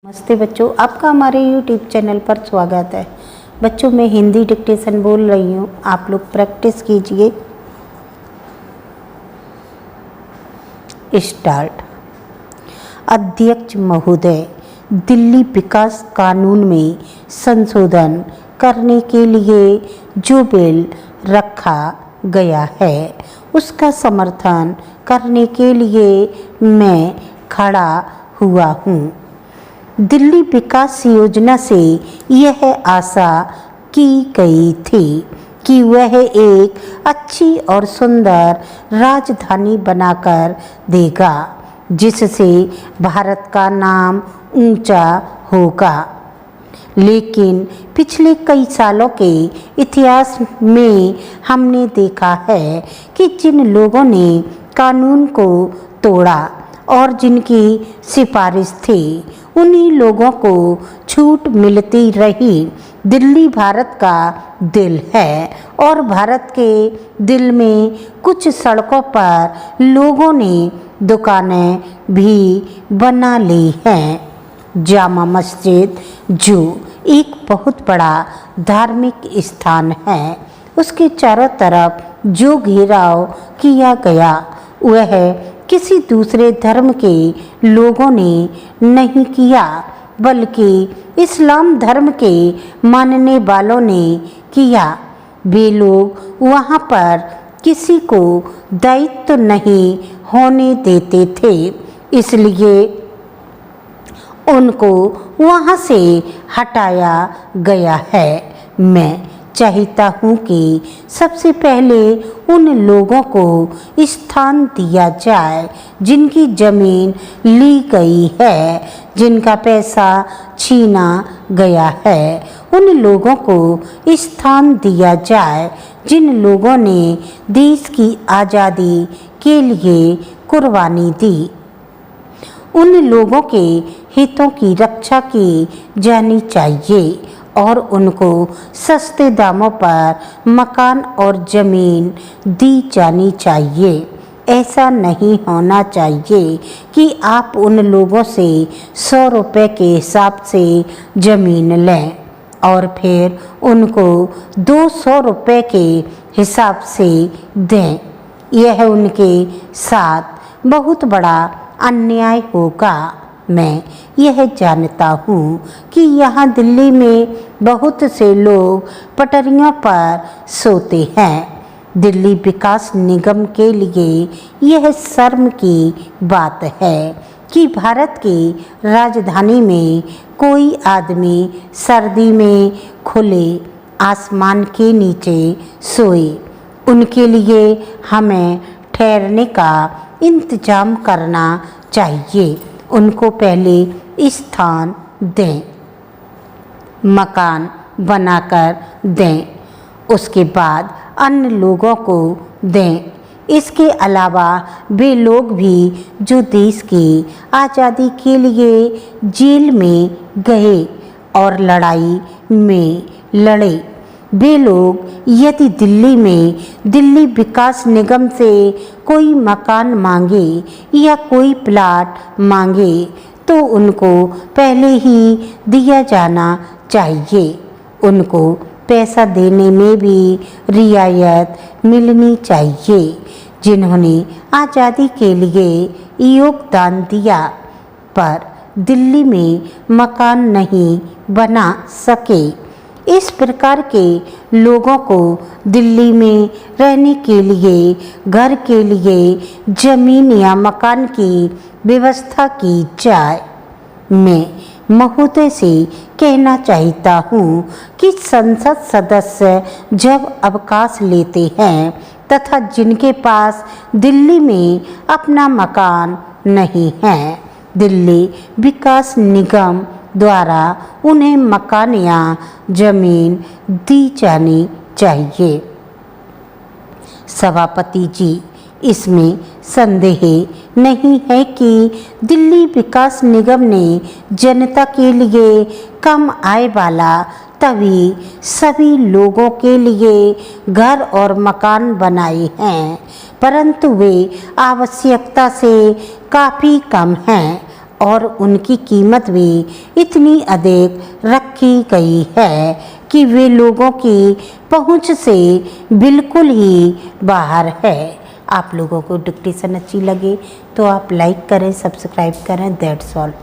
नमस्ते बच्चों, आपका हमारे YouTube चैनल पर स्वागत है। बच्चों, मैं हिंदी डिक्टेशन बोल रही हूँ, आप लोग प्रैक्टिस कीजिए। स्टार्ट। अध्यक्ष महोदय, दिल्ली विकास कानून में संशोधन करने के लिए जो बिल रखा गया है उसका समर्थन करने के लिए मैं खड़ा हुआ हूँ। दिल्ली विकास योजना से यह आशा की गई थी कि वह एक अच्छी और सुंदर राजधानी बनाकर देगा जिससे भारत का नाम ऊंचा होगा। लेकिन पिछले कई सालों के इतिहास में हमने देखा है कि जिन लोगों ने कानून को तोड़ा और जिनकी सिफारिश थी उन्हीं लोगों को छूट मिलती रही। दिल्ली भारत का दिल है और भारत के दिल में कुछ सड़कों पर लोगों ने दुकानें भी बना ली हैं। जामा मस्जिद जो एक बहुत बड़ा धार्मिक स्थान है, उसके चारों तरफ जो घेराव किया गया वह किसी दूसरे धर्म के लोगों ने नहीं किया बल्कि इस्लाम धर्म के मानने वालों ने किया। वे लोग वहाँ पर किसी को दायित्व नहीं होने देते थे, इसलिए उनको वहाँ से हटाया गया है। मैं चाहता हूँ कि सबसे पहले उन लोगों को स्थान दिया जाए जिनकी ज़मीन ली गई है, जिनका पैसा छीना गया है। उन लोगों को स्थान दिया जाए जिन लोगों ने देश की आज़ादी के लिए कुर्बानी दी। उन लोगों के हितों की रक्षा की जानी चाहिए और उनको सस्ते दामों पर मकान और ज़मीन दी जानी चाहिए। ऐसा नहीं होना चाहिए कि आप उन लोगों से 100 रुपये के हिसाब से ज़मीन लें और फिर उनको 200 रुपये के हिसाब से दें। यह उनके साथ बहुत बड़ा अन्याय होगा। मैं यह जानता हूँ कि यहाँ दिल्ली में बहुत से लोग पटरियों पर सोते हैं। दिल्ली विकास निगम के लिए यह शर्म की बात है कि भारत की राजधानी में कोई आदमी सर्दी में खुले आसमान के नीचे सोए। उनके लिए हमें ठहरने का इंतजाम करना चाहिए। उनको पहले स्थान दें, मकान बनाकर दें, उसके बाद अन्य लोगों को दें। इसके अलावा वे लोग भी जो देश की आज़ादी के लिए जेल में गए और लड़ाई में लड़े, वे लोग यदि दिल्ली में दिल्ली विकास निगम से कोई मकान मांगे या कोई प्लाट मांगे तो उनको पहले ही दिया जाना चाहिए। उनको पैसा देने में भी रियायत मिलनी चाहिए जिन्होंने आज़ादी के लिए योगदान दिया पर दिल्ली में मकान नहीं बना सके। इस प्रकार के लोगों को दिल्ली में रहने के लिए घर के लिए ज़मीन या मकान की व्यवस्था की जाए। मैं महोदय से कहना चाहता हूँ कि संसद सदस्य जब अवकाश लेते हैं तथा जिनके पास दिल्ली में अपना मकान नहीं है, दिल्ली विकास निगम द्वारा उन्हें मकान या ज़मीन दी जानी चाहिए। सभापति जी, इसमें संदेह नहीं है कि दिल्ली विकास निगम ने जनता के लिए कम आय वाला तभी सभी लोगों के लिए घर और मकान बनाए हैं, परंतु वे आवश्यकता से काफ़ी कम हैं और उनकी कीमत भी इतनी अधिक रखी गई है कि वे लोगों की पहुंच से बिल्कुल ही बाहर है। आप लोगों को डिक्टेशन अच्छी लगे तो आप लाइक करें, सब्सक्राइब करें। That's all.